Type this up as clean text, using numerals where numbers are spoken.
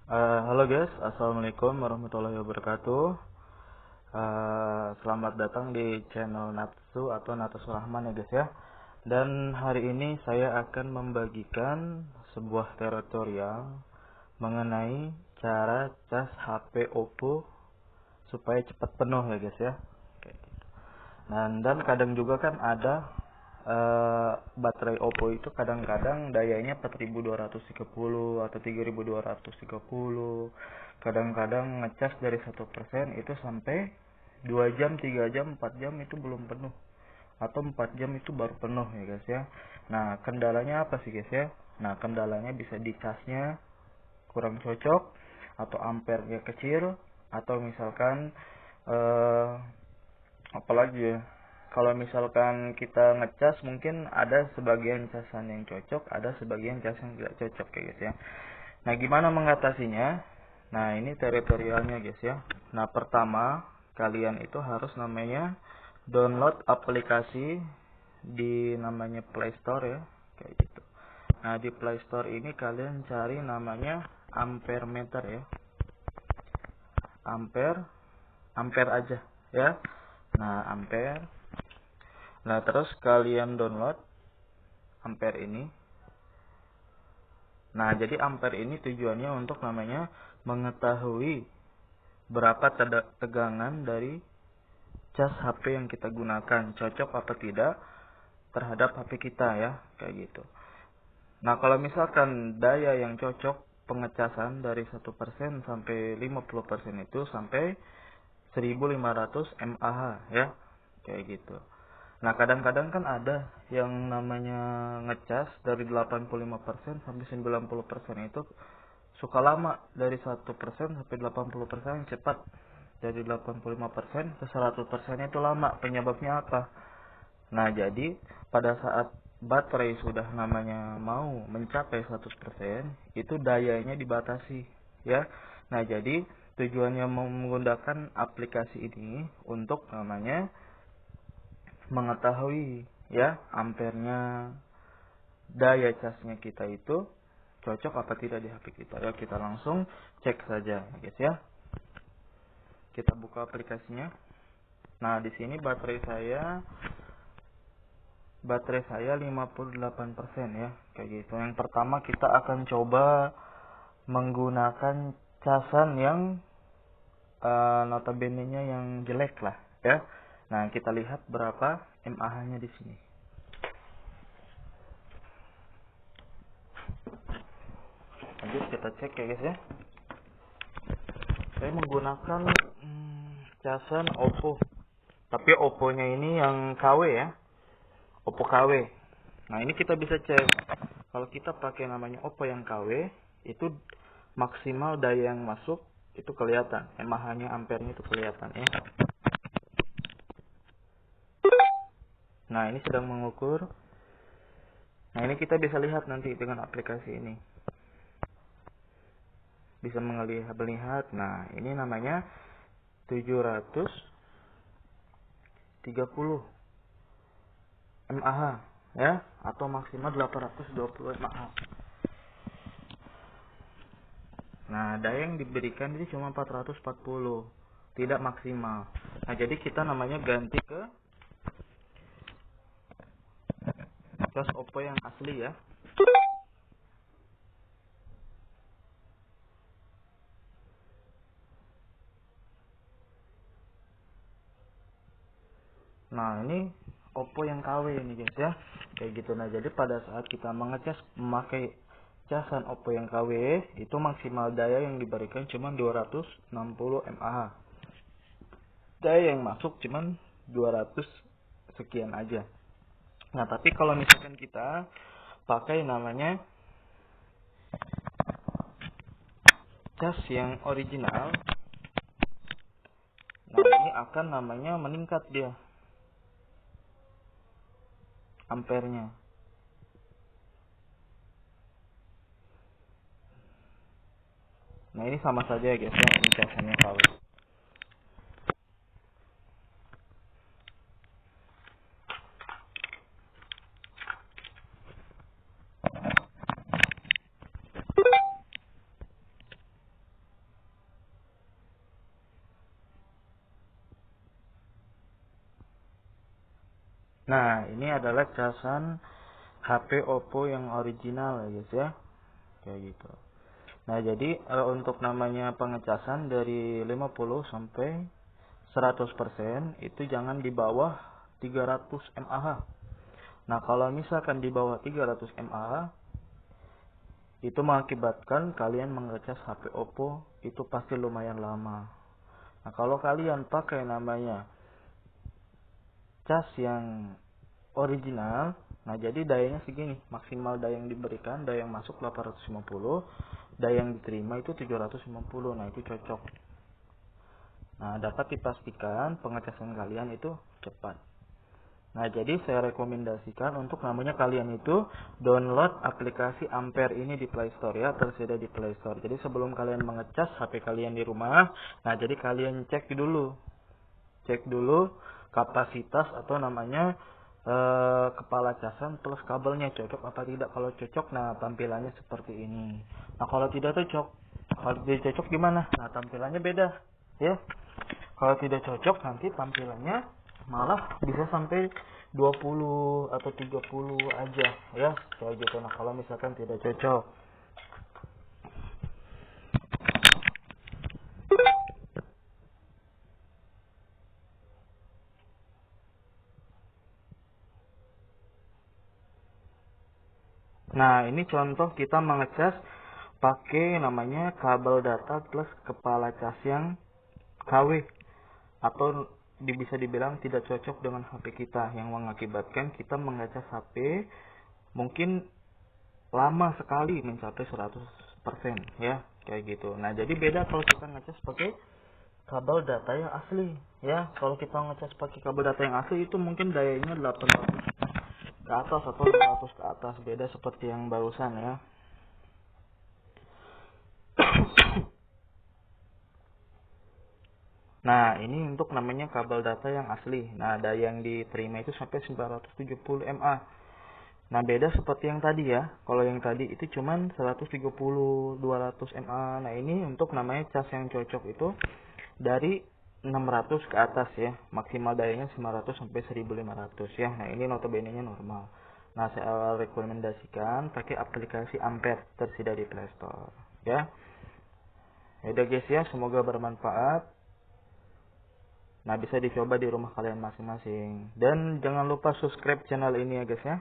Halo guys, assalamualaikum warahmatullahi wabarakatuh. Selamat datang di channel Natsu atau Natsu Rahman ya guys ya. Dan hari ini saya akan membagikan sebuah tutorial mengenai cara cas HP Oppo supaya cepat penuh ya guys ya. Kayak gitu. Dan kadang juga kan ada baterai Oppo itu kadang-kadang dayanya 4230 atau 3230, kadang-kadang ngecas dari 1% itu sampai 2 jam, 3 jam, 4 jam itu belum penuh, atau 4 jam itu baru penuh ya guys ya. Nah, kendalanya apa sih guys ya? Nah, kendalanya bisa di casnya kurang cocok, atau ampernya kecil, atau misalkan apalagi ya, kalau misalkan kita ngecas mungkin ada sebagian casan yang cocok, ada sebagian cas yang tidak cocok ya guys ya. Nah, gimana mengatasinya? Nah, ini tutorialnya guys ya. Nah, pertama kalian itu harus namanya download aplikasi di namanya Play Store ya, kayak gitu. Nah, di Play Store ini kalian cari namanya ampere meter ya. Ampere aja ya. Nah, ampere. Nah, terus kalian download ampere ini. Nah, jadi ampere ini tujuannya untuk namanya mengetahui berapa tegangan dari cas HP yang kita gunakan, cocok apa tidak terhadap HP kita ya, kayak gitu. Nah, kalau misalkan daya yang cocok pengecasan dari 1% sampai 50% itu sampai 1500 mAh ya, kayak gitu. Nah, kadang-kadang kan ada yang namanya ngecas dari 85% sampai 90% itu suka lama, dari 1% sampai 80% cepat, dari 85% ke 100% itu lama. Penyebabnya apa? Nah, jadi pada saat baterai sudah namanya mau mencapai 100%, itu dayanya dibatasi ya. Nah, jadi tujuannya menggunakan aplikasi ini untuk namanya mengetahui ya ampernya, daya casnya kita itu cocok apa tidak di HP kita. Ya, kita langsung cek saja guys ya. Kita buka aplikasinya. Nah, di sini baterai saya 58% ya, kayak gitu. Yang pertama kita akan coba menggunakan casan yang notabene-nya yang jelek lah ya. Nah, kita lihat berapa mAh-nya di sini. Lanjut kita cek ya guys ya. Saya menggunakan casan Oppo, tapi Oppo-nya ini yang KW ya, Oppo KW. Nah, ini kita bisa cek. Kalau kita pakai namanya Oppo yang KW, itu maksimal daya yang masuk itu kelihatan, mAh-nya, ampernya itu kelihatan ya. Nah, ini sedang mengukur. Nah, ini kita bisa lihat nanti dengan aplikasi ini. Bisa melihat. Nah, ini namanya 730 mAh ya, atau maksimal 820 mAh. Nah, daya yang diberikan ini cuma 440, tidak maksimal. Nah, jadi kita namanya ganti ke cas Oppo yang asli ya. Nah, ini Oppo yang KW ini guys ya, kayak gitu. Nah, jadi pada saat kita mengecas memakai casan Oppo yang KW, itu maksimal daya yang diberikan cuma 260 mAh. Daya yang masuk cuma 200 sekian aja. Nah, tapi kalau misalkan kita pakai namanya cas yang original, nah ini akan namanya meningkat dia ampernya. Nah, ini sama saja ya guys ya, ini casannya KW. Nah, ini adalah casan HP Oppo yang original ya guys ya. Kayak gitu. Nah, jadi untuk namanya pengecasan dari 50 sampai 100% itu jangan di bawah 300 mAh. Nah, kalau misalkan di bawah 300 mAh itu mengakibatkan kalian mengecas HP Oppo itu pasti lumayan lama. Nah, kalau kalian pakai namanya cas yang original, nah jadi dayanya segini, maksimal daya yang diberikan, daya yang masuk 850, daya yang diterima itu 750. Nah, itu cocok. Nah, dapat dipastikan pengecasan kalian itu cepat. Nah, jadi saya rekomendasikan untuk namanya kalian itu download aplikasi Ampere ini di Play Store ya, tersedia di Play Store. Jadi sebelum kalian mengecas HP kalian di rumah, nah jadi kalian cek dulu kapasitas atau namanya kepala casan plus kabelnya cocok apa tidak. Kalau cocok, nah tampilannya seperti ini. Nah, kalau tidak cocok gimana? Nah, tampilannya beda ya. Kalau tidak cocok nanti tampilannya malah bisa sampai 20 atau 30 aja ya, kayak gitu. Nah, kalau misalkan tidak cocok. Nah, ini contoh kita mengecas pakai namanya kabel data plus kepala cas yang KW, atau bisa dibilang tidak cocok dengan HP kita, yang mengakibatkan kita mengecas HP mungkin lama sekali mencapai 100% ya, kayak gitu. Nah, jadi beda kalau kita ngecas pakai kabel data yang asli ya. Kalau kita ngecas pakai kabel data yang asli itu mungkin dayanya 800 ke atas atau 500 ke atas, beda seperti yang barusan ya. Nah, ini untuk namanya kabel data yang asli. Nah, daya yang diterima itu sampai 970 mA. Nah, beda seperti yang tadi ya. Kalau yang tadi itu cuman 130, 200 mA. Nah, ini untuk namanya cas yang cocok itu dari 600 ke atas ya. Maksimal dayanya 900 sampai 1500 ya. Nah, ini notabene-nya normal. Nah, saya rekomendasikan pakai aplikasi Ampere, tersedia di Play Store ya. Yaudah guys ya, semoga bermanfaat. Nah, bisa dicoba di rumah kalian masing-masing. Dan jangan lupa subscribe channel ini ya guys ya.